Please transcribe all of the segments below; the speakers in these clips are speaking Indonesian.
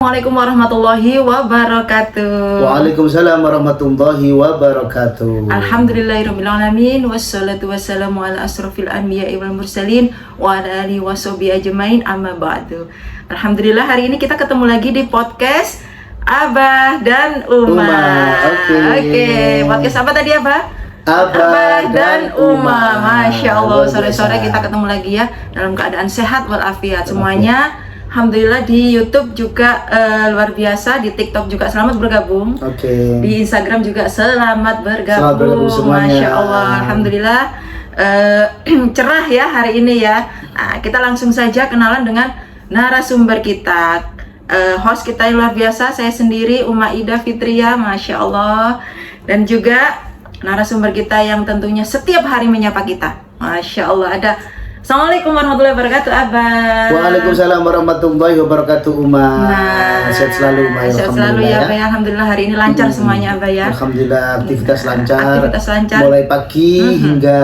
Assalamualaikum warahmatullahi wabarakatuh. Waalaikumsalam warahmatullahi wabarakatuh. Alhamdulillahirabbil alamin wassalatu wassalamu ala asrofil anbiya'i wal mursalin wa ala alihi washabihi ajmain amma ba'du. Alhamdulillah hari ini kita ketemu lagi di podcast Abah dan Uma. Oke. Podcast apa tadi Abah? Abah dan Uma. Masya Allah, sore-sore kita ketemu lagi ya dalam keadaan sehat walafiat semuanya. Alhamdulillah di YouTube juga luar biasa, di TikTok juga selamat bergabung. Di Instagram juga selamat bergabung. Masya Allah, Alhamdulillah cerah ya hari ini ya. Nah, kita langsung saja kenalan dengan narasumber kita. Host kita yang luar biasa, saya sendiri Uma Ida Fitria, Masya Allah. Dan juga narasumber kita yang tentunya setiap hari menyapa kita, Masya Allah. Ada Assalamualaikum warahmatullahi wabarakatuh Abah. Waalaikumsalam warahmatullahi wabarakatuh Uma. Sehat selalu Uma. Sehat selalu ya Abah ya. Alhamdulillah hari ini lancar semuanya Abah ya. Alhamdulillah aktivitas lancar. Aktivitas lancar. Mulai pagi hingga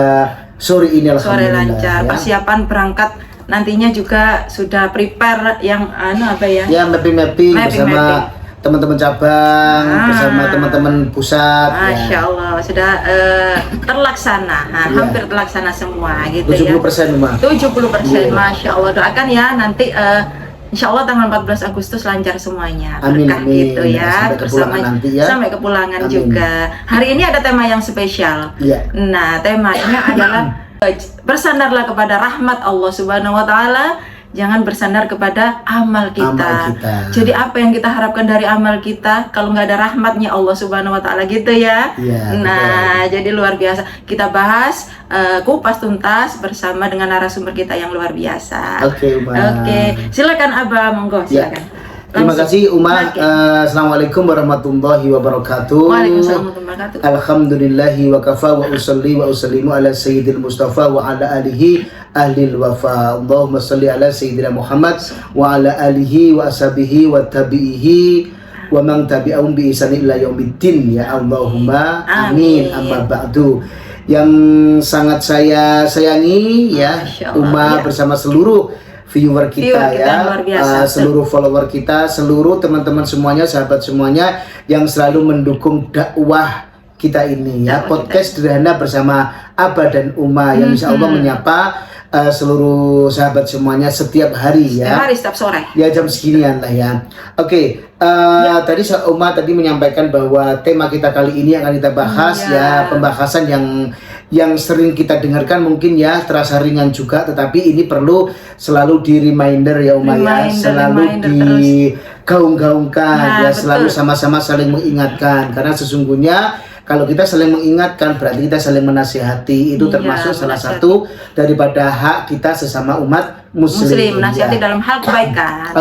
sore ini alhamdulillah. Sore lancar. Ya. Persiapan berangkat nantinya juga sudah prepare yang apa ya? Ya mapping bersama teman-teman cabang, bersama teman-teman pusat. Masya Allah, sudah terlaksana, hampir terlaksana semua gitu 70% ya. 70%, Masya Allah. Doakan ya nanti Insya Allah tanggal 14 Agustus lancar semuanya. Berkah gitu ya. Sampai nanti ya. Sampai kepulangan juga. Hari ini ada tema yang spesial. Nah, temanya adalah bersandarlah kepada rahmat Allah Subhanahu wa Ta'ala. Jangan bersandar kepada amal kita. Jadi apa yang kita harapkan dari amal kita kalau nggak ada rahmatnya Allah Subhanahu Wa Taala gitu ya. Nah, jadi luar biasa. Kita bahas kupas tuntas bersama dengan narasumber kita yang luar biasa. Oke, silakan Abah, monggo silakan. Terima kasih Uma. Assalamualaikum warahmatullahi wabarakatuh. Waalaikumsalam warahmatullahi wabarakatuh. Alhamdulillahi wa kafa wa usalli wa usallimu ala sayyidil mustafa wa ala alihi ahlil wafa. Allahumma salli ala sayyidina Muhammad wa ala alihi wa ashabihi wa tabi'ihi wa man tabi'ahum bi ihsani ila yaumiddin ya Allahumma amin. Amma ba'du. Yang sangat saya sayangi ya Uma bersama seluruh viewer kita ya, seluruh follower kita, seluruh teman-teman semuanya, sahabat semuanya yang selalu mendukung dakwah kita ini ya, podcast sederhana bersama Abah dan Uma yang insya Allah menyapa seluruh sahabat semuanya setiap hari ya. Setiap hari, setiap sore. Ya jam seginian lah ya. Tadi Uma tadi menyampaikan bahwa tema kita kali ini yang akan kita bahas ya, pembahasan yang sering kita dengarkan mungkin ya terasa ringan juga, tetapi ini perlu selalu di reminder ya Uma ya, selalu digaung-gaungkan ya, selalu sama-sama saling mengingatkan, karena sesungguhnya kalau kita saling mengingatkan berarti kita saling menasihati, itu termasuk salah satu daripada hak kita sesama umat muslim menasihati dalam hal kebaikan.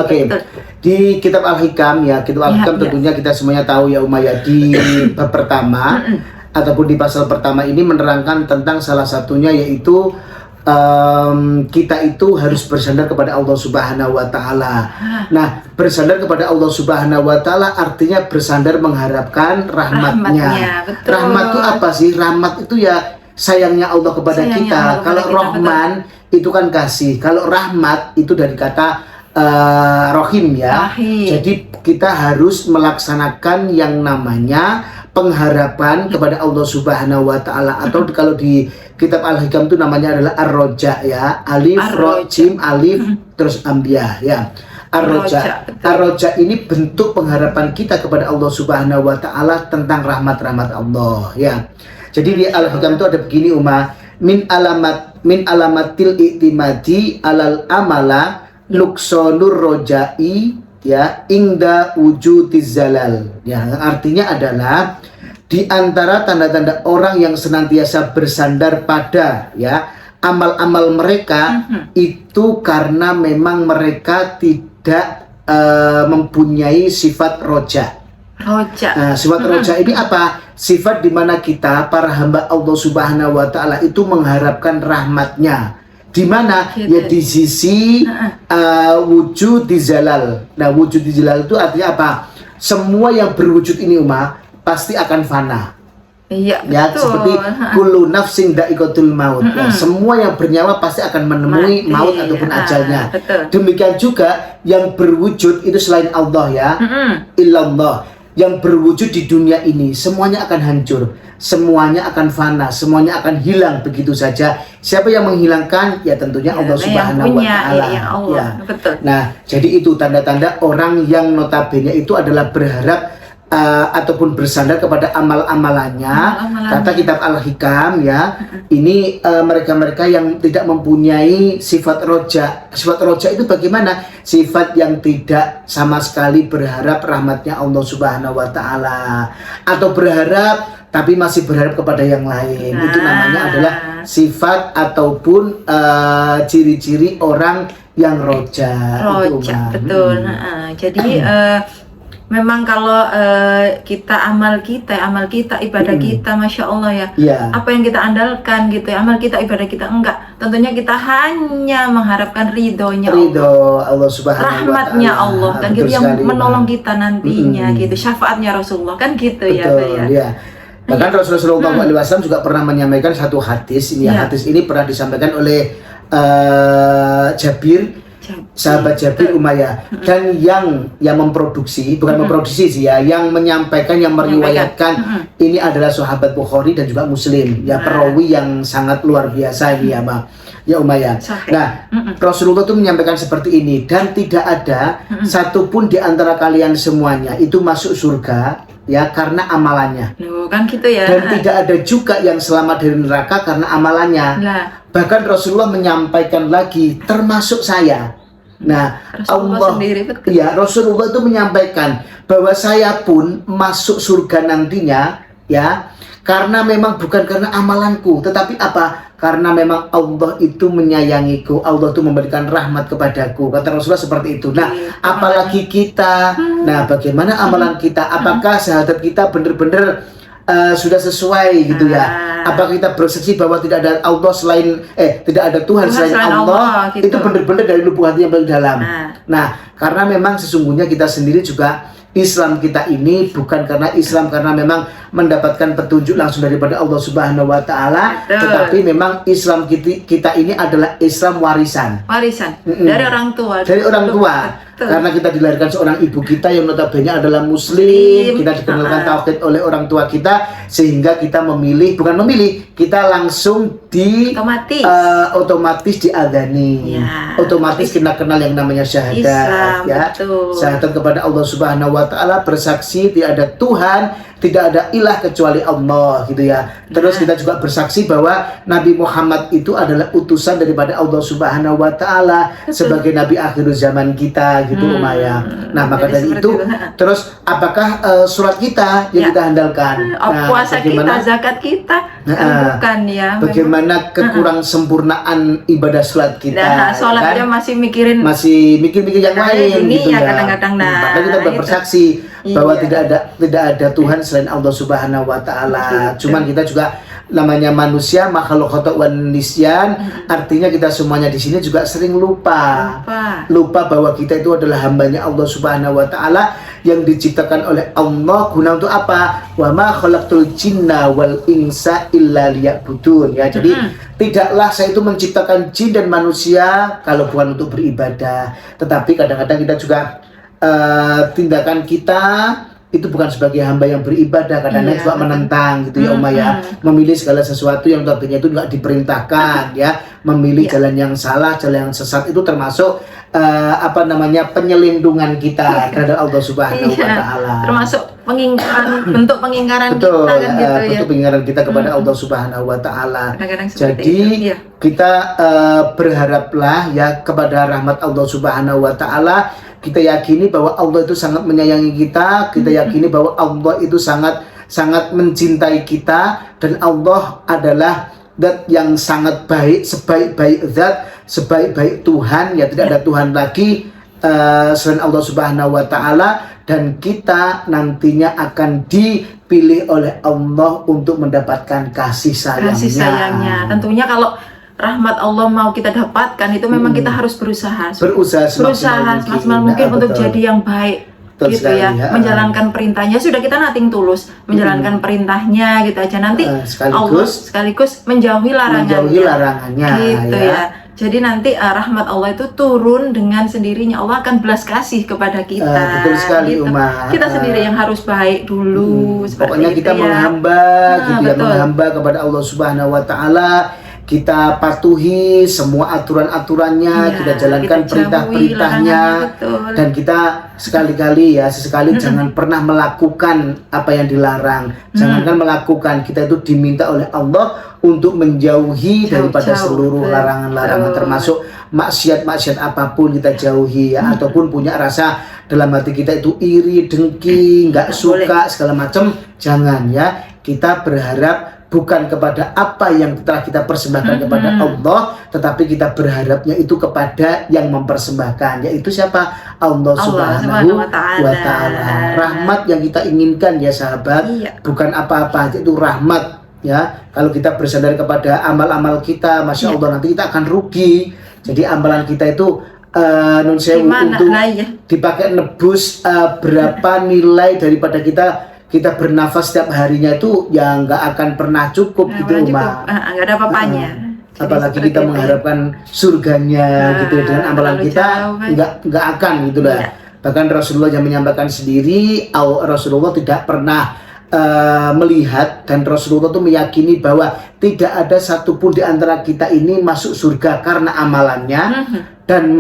Di kitab Al-Hikam ya, kitab Al-Hikam tentunya kita semuanya tahu ya Uma ya, di bab pertama ataupun di pasal pertama ini menerangkan tentang salah satunya yaitu kita itu harus bersandar kepada Allah Subhanahu wa Ta'ala. Nah, bersandar kepada Allah Subhanahu wa Ta'ala artinya bersandar mengharapkan rahmatnya. Rahmat itu apa sih? Rahmat itu ya sayangnya Allah kepada kita. Kalau Rahman itu kan kasih. Kalau rahmat itu dari kata Rohim ya. Jadi kita harus melaksanakan yang namanya pengharapan kepada Allah Subhanahu wa Ta'ala, atau kalau di kitab Al-Hikam itu namanya adalah Ar-Roja ya, alif ro jim alif terus ambiyah ya. Ar-Roja ini bentuk pengharapan kita kepada Allah Subhanahu wa Ta'ala tentang rahmat-rahmat Allah ya. Jadi di Al-Hikam itu ada begini Uma, min alamatil i'timadi alal amala nuksonur rojai ya ingda wujudiz zalal ya, artinya adalah di antara tanda-tanda orang yang senantiasa bersandar pada ya amal-amal mereka itu karena memang mereka tidak mempunyai sifat roja. Sifat roja ini apa? Sifat dimana kita para hamba Allah Subhanahu wa Ta'ala itu mengharapkan rahmatnya. Di mana? Ya di sisi wujud di zalal. Nah, wujud di zalal itu artinya apa? Semua yang berwujud ini Uma pasti akan fana. Iya, ya betul. Seperti kullu nafsin dha'iqatul maut. Ya, semua yang bernyawa pasti akan menemui maut ataupun ajalnya. Betul. Demikian juga yang berwujud itu selain Allah ya, illallah. Yang berwujud di dunia ini semuanya akan hancur, semuanya akan fana, semuanya akan hilang begitu saja. Siapa yang menghilangkan? Ya tentunya Allah Subhanahu wa Ta'ala. Ya. Betul. Nah, jadi itu tanda-tanda orang yang notabene itu adalah berharap ataupun bersandar kepada amal-amalannya. Kata kitab Al-Hikam ya, ini mereka-mereka yang tidak mempunyai sifat roja. Sifat roja itu bagaimana? Sifat yang tidak sama sekali berharap rahmatnya Allah Subhanahu wa Ta'ala, atau berharap tapi masih berharap kepada yang lain. Itu namanya adalah sifat ataupun ciri-ciri orang yang roja. Roja, betul. Jadi memang kalau amal kita, ibadah kita, masya Allah ya, apa yang kita andalkan gitu ya, amal kita, ibadah kita enggak. Tentunya kita hanya mengharapkan ridho Allah Subhanahu wa Ta'ala, rahmatnya Allah, kan gitu yang menolong kita nantinya gitu, syafaatnya Rasulullah kan gitu. Betul, ya. Bahkan Rasulullah SAW juga pernah menyampaikan satu hadis ini hadis ini pernah disampaikan oleh Jabir, sahabat Jabir Umayyah, dan yang memproduksi, bukan memproduksi sih ya, yang menyampaikan, yang meriwayatkan ini adalah sahabat Bukhari dan juga Muslim ya, perawi yang sangat luar biasa ini ya Umayyah. Nah, Rasulullah itu menyampaikan seperti ini, dan tidak ada satupun di antara kalian semuanya itu masuk surga ya karena amalannya. Kan gitu ya. Dan tidak ada juga yang selamat dari neraka karena amalannya. Bahkan Rasulullah menyampaikan lagi, termasuk saya. Nah, Rasulullah sendiri, betul. Ya, Rasulullah itu menyampaikan bahwa saya pun masuk surga nantinya ya, karena memang bukan karena amalanku, tetapi apa? Karena memang Allah itu menyayangiku, Allah itu memberikan rahmat kepadaku. Kata Rasulullah seperti itu. Nah, apalagi kita. Nah, bagaimana amalan kita? Apakah syahadat kita benar-benar sudah sesuai gitu ya? Apakah kita bersaksi bahwa tidak ada Allah selain tidak ada Tuhan selain Allah gitu. Itu benar-benar dari lubuk hati yang paling dalam. Nah, karena memang sesungguhnya kita sendiri juga, Islam kita ini bukan karena Islam karena memang mendapatkan petunjuk langsung daripada Allah Subhanahu wa Ta'ala, tetapi memang Islam kita ini adalah Islam warisan dari orang tua. Karena kita dilahirkan seorang ibu kita yang notabene adalah Muslim, kita dikenalkan tauhid oleh orang tua kita, sehingga kita kita langsung otomatis diadani, otomatis kita kenal yang namanya syahadat ya, syahadat kepada Allah Subhanahu wa Ta'ala, bersaksi tidak ada Tuhan, tidak ada ilah kecuali Allah gitu ya. Terus kita juga bersaksi bahwa Nabi Muhammad itu adalah utusan daripada Allah Subhanahu wa Ta'ala sebagai Nabi akhir zaman kita gitu Umayyah. Nah, maka dari itu terus apakah surat kita yang kita andalkan? Puasa kita, zakat kita, bukan ya. Bagaimana kekurang sempurnaan ibadah sholat kita? Nah, sholat aja masih mikir yang lain gitu ya. Kadang-kadang maka kita bersaksi bahwa tidak ada Tuhan selain Allah Subhanahu wa Ta'ala. Cuman kita juga namanya manusia, makhluk khata' wan nisyan, artinya kita semuanya di sini juga sering lupa bahwa kita itu adalah hambanya Allah Subhanahu wa Ta'ala yang diciptakan oleh Allah guna untuk apa? Wa ma khalaqtul jinna wal insa illa liya'budun ya. Jadi tidaklah saya itu menciptakan jin dan manusia kalau bukan untuk beribadah, tetapi kadang-kadang kita juga tindakan kita itu bukan sebagai hamba yang beribadah, kadang-kadang juga menentang gitu ya Umayyah, memilih segala sesuatu yang tadinya itu nggak diperintahkan ya, memilih jalan yang salah, jalan yang sesat, itu termasuk penyelindungan kita terhadap Allah Subhanahu wa Ta'ala, termasuk bentuk pengingkaran kita kan gitu ya, bentuk pengingkaran kita kepada Allah Subhanahu wa Ta'ala. Jadi kita berharaplah ya kepada rahmat Allah Subhanahu wa Ta'ala. Kita yakini bahwa Allah itu sangat menyayangi kita, kita yakini bahwa Allah itu sangat mencintai kita, dan Allah adalah zat yang sangat baik, sebaik-baik zat, sebaik-baik Tuhan, ya tidak ada Tuhan lagi selain Allah Subhanahu wa Ta'ala, dan kita nantinya akan dipilih oleh Allah untuk mendapatkan kasih sayangnya. Tentunya kalau rahmat Allah mau kita dapatkan itu memang kita harus berusaha semaksimal mungkin untuk jadi yang baik. Betul gitu ya, menjalankan perintahnya. Sudah kita nothing tulus, menjalankan perintahnya gitu aja. Nanti Allah sekaligus menjauhi larangannya. Gitu ya. Jadi nanti rahmat Allah itu turun dengan sendirinya. Allah akan belas kasih kepada kita. Betul sekali, gitu. Kita sendiri yang harus baik dulu. Pokoknya kita menghamba, gitu ya, menghamba kepada Allah Subhanahu Wa Taala. Kita patuhi semua aturan-aturannya, kita jalankan perintah-perintahnya, dan kita sekali-kali ya, sesekali jangan pernah melakukan apa yang dilarang. Jangankan melakukan, kita itu diminta oleh Allah untuk menjauhi daripada seluruh larangan-larangan, termasuk maksiat-maksiat apapun kita jauhi ya, ataupun punya rasa dalam hati kita itu iri, dengki, nggak suka segala macam, jangan ya. Kita berharap bukan kepada apa yang telah kita persembahkan kepada Allah, tetapi kita berharapnya itu kepada yang mempersembahkan, yaitu siapa? Allah Subhanahu wa Ta'ala. Rahmat yang kita inginkan ya sahabat, bukan apa-apa, itu rahmat ya. Kalau kita bersandar kepada amal-amal kita, Masya Allah, nanti kita akan rugi. Jadi amalan kita itu non sewu untuk dipakai nebus berapa nilai daripada kita bernafas setiap harinya itu ya nggak akan pernah cukup gitu Uma. Nggak ada apa-apanya. Apalagi kita mengharapkan surganya gitu dengan amalan kita nggak akan gitu lah. Bahkan Rasulullah yang menyampaikan sendiri, Rasulullah tidak pernah melihat, dan Rasulullah itu meyakini bahwa tidak ada satupun di antara kita ini masuk surga karena amalannya dan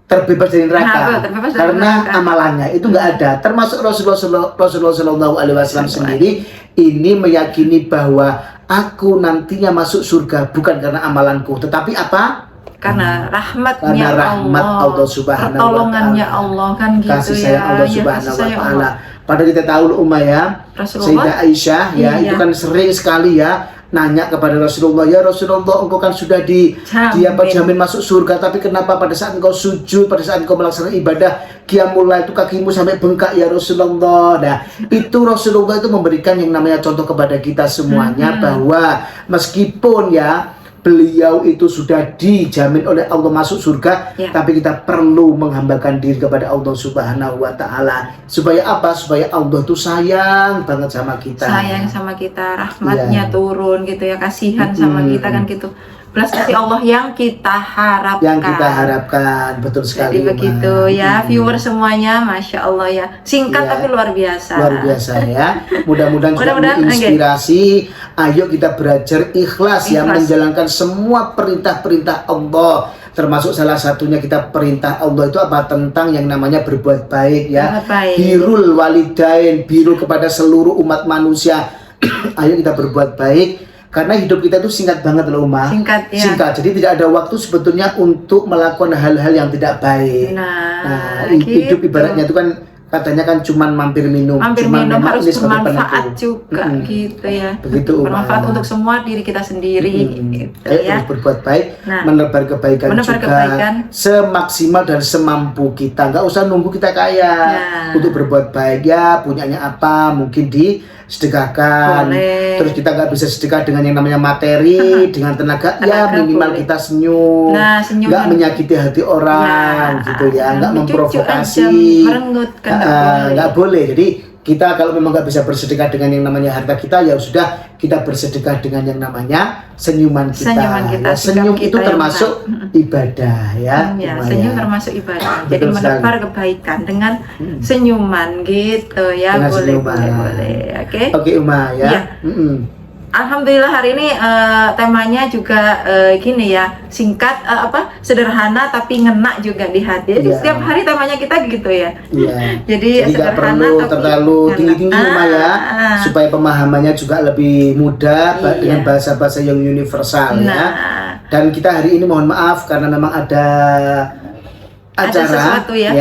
terbebas dari neraka karena amalannya itu nggak ada. Termasuk Rasulullah SAW sendiri ini meyakini bahwa aku nantinya masuk surga bukan karena amalanku, tetapi apa? Karena rahmatnya Allah Subhanahu wa pertolongannya Allah kan gitu, kasih sayang Allah Subhanahu wa Ta'ala. Padahal kita tahu Umma ya, Sayyidah Aisyah ya, itu kan sering sekali ya nanya kepada Rasulullah, ya Rasulullah, engkau kan sudah dijamin masuk surga, tapi kenapa pada saat engkau sujud, pada saat engkau melaksanakan ibadah qiyamul lail itu kakimu sampai bengkak ya Rasulullah. Nah, itu Rasulullah itu memberikan yang namanya contoh kepada kita semuanya, bahwa meskipun ya beliau itu sudah dijamin oleh Allah masuk surga, tapi kita perlu menghambakan diri kepada Allah Subhanahu wa Ta'ala. Supaya apa? Supaya Allah itu sayang banget sama kita. Sayang sama kita, rahmatnya turun gitu ya, kasihan sama kita kan gitu. Belas kasih Allah yang kita harapkan. Yang kita harapkan, betul sekali. Jadi begitu ya, viewer semuanya, Masya Allah ya. Singkat tapi luar biasa. Luar biasa ya. Mudah-mudahan juga menginspirasi. Ayo kita belajar ikhlas ya, menjalankan semua perintah-perintah Allah. Termasuk salah satunya kita perintah Allah itu apa? Tentang yang namanya berbuat baik ya. Birrul walidain, birrul kepada seluruh umat manusia. Ayo kita berbuat baik. Karena hidup kita itu singkat banget loh Uma. Singkat ya. Singkat, jadi tidak ada waktu sebetulnya untuk melakukan hal-hal yang tidak baik. Nah gitu. Hidup ibaratnya itu kan katanya kan cuman mampir minum. Mampir minum harus bermanfaat juga gitu ya. Begitu bermanfaat untuk semua diri kita sendiri. Gitu, ayo ya. berbuat baik, menebar kebaikan juga semaksimal dan semampu kita. Nggak usah nunggu kita kaya untuk berbuat baik ya. Punyanya apa mungkin sedekahkan. Terus kita nggak bisa sedekah dengan yang namanya materi, dengan tenaga ya minimal kita senyum, nggak menyakiti hati orang gitu ya, nggak memprovokasi, nggak boleh. Jadi kita kalau memang nggak bisa bersedekah dengan yang namanya harta kita, ya sudah kita bersedekah dengan yang namanya senyuman kita. Senyum itu termasuk ibadah ya. Senyum termasuk ibadah. Jadi menebar kebaikan dengan senyuman gitu ya. Boleh. Oke Uma ya. Alhamdulillah hari ini temanya juga gini ya, singkat, sederhana tapi ngena juga di hati. Jadi setiap hari temanya kita gitu ya. Jadi sederhana perlu terlalu tinggi-tinggi ya, supaya pemahamannya juga lebih mudah dengan bahasa-bahasa yang universal ya. Dan kita hari ini mohon maaf karena memang ada sesuatu ya.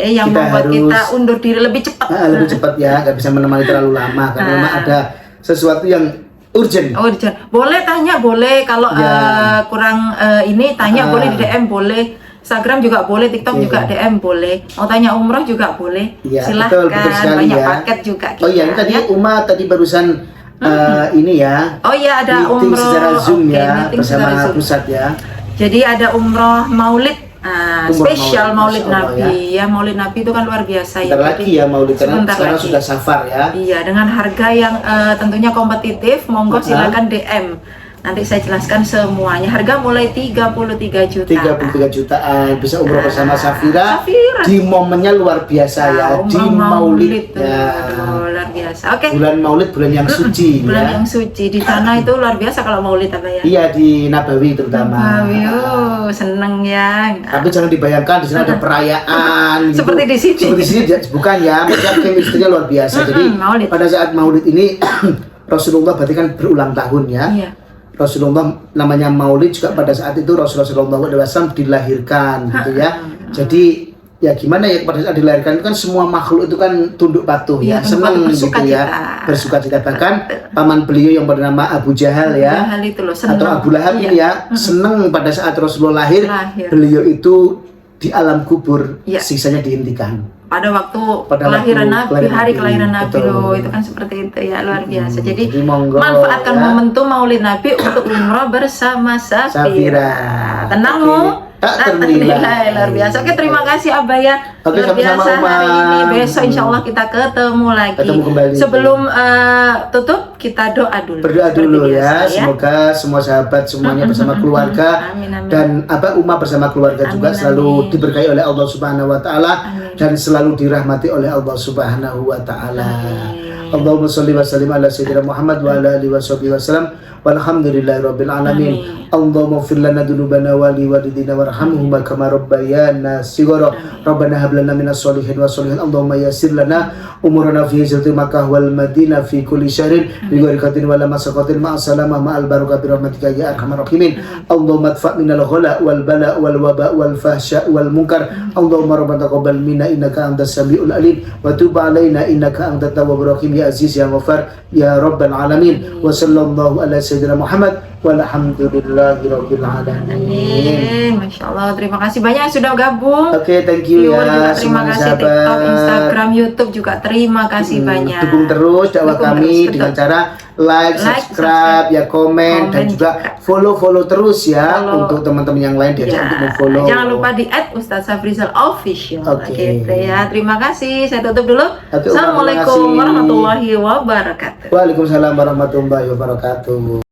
Yang membuat kita undur diri lebih cepat. Lebih cepat ya, nggak bisa menemani terlalu lama karena memang ada sesuatu yang urgent. Boleh tanya, boleh kalau kurang ini tanya boleh di DM, boleh Instagram juga boleh, TikTok juga DM boleh. Mau tanya umroh juga boleh. Silahkan, betul banyak paket juga. Ini tadi Uma tadi barusan ini ya. Ada umroh secara Zoom ya bersama pusat ya. Jadi ada umroh Maulid spesial Maulid Nabi ya. Maulid Nabi itu kan luar biasa ya. Bentar lagi ya Maulid, karena sekarang sudah Safar ya. Iya, dengan harga yang tentunya kompetitif. Monggo silakan DM. Nanti saya jelaskan semuanya. Harga mulai 33 juta. 33 jutaan. Bisa umroh bersama Safira. Di momennya luar biasa ya. Di Maulid. Luar biasa. Oke. Bulan Maulid, bulan yang suci. Bulan yang suci. Di sana itu luar biasa kalau Maulid apa ya? Iya, di Nabawi terutama. Nabawi, seneng ya. Tapi jangan dibayangkan di sana ada perayaan. Gitu. Seperti di sini. Seperti di sini bukan ya. Mereka chemistry-nya luar biasa. Jadi pada saat Maulid ini Rasulullah berarti kan berulang tahun ya. Iya. Rasulullah namanya Maulid juga pada saat itu Rasulullah SAW dilahirkan gitu ya. Jadi ya gimana ya, pada saat dilahirkan itu kan semua makhluk itu kan tunduk patuh ya, senang gitu ya, bersuka cita. Bahkan paman beliau yang bernama Abu Jahal ya, atau Abu Lahab ini ya, senang pada saat Rasulullah lahir. Beliau itu di alam kubur sisanya dihentikan. Pada waktu kelahiran Nabi, hari kelahiran Nabi loh, itu kan seperti itu ya, luar biasa. Jadi manfaatkan momentum Maulid Nabi untuk umroh bersama Safira. Tenangmu tak ternilai, luar biasa. Oke, terima kasih Abah ya. Luar biasa hari ini. Besok insya Allah kita ketemu lagi. Sebelum tutup, kita doa dulu. Berdoa dulu ya. Semoga semua sahabat semuanya bersama keluarga dan umat bersama keluarga juga selalu diberkahi oleh Allah Subhanahu Wa Taala dan selalu dirahmati oleh Allah Subhanahu Wa Taala. Allahumma sholli wa sallim ala sayyidina Muhammad wa ala alihi wasallam. Walhamdulillahirabbil alamin. Allahumma ighfir lana dzunubana wa liwalidina warhamhuma kama rabbayana shighara. Rabbana hab lana minas sholihin wa sholihin. Allahumma yassir lana umurana fi hijrati Makkah wal Madinah fi kulli syahrin bi ghairi qadrin wala masaqatin ma'a salamah ma'al barakah bi rahmatika ya arhamar rahimin. Allahumma adfa' minal ghala wal bala wal waba wal fahsya wal munkar. Allahumma rabbana taqabbal minna innaka antas samiul alim wa tub alaina innaka antat tawwabur rahim ya aziz ya ghafar ya rabbal alamin. Wa sallallahu ala sayyidina Muhammad walhamdulillahi rabbil alamin. Amin. Masya Allah, terima kasih banyak yang sudah gabung. Oke, thank you ya. Terima kasih TikTok, Instagram, YouTube juga terima kasih banyak. Dukung terus dakwah kami dengan cara like, subscribe, ya komen dan juga follow terus ya untuk teman-teman yang lain diajak untuk follow. Jangan lupa di @ustadzafrizal_official. Oke, ya. Terima kasih. Saya tutup dulu. Assalamualaikum warahmatullahi wabarakatuh. Waalaikumsalam warahmatullahi wabarakatuh.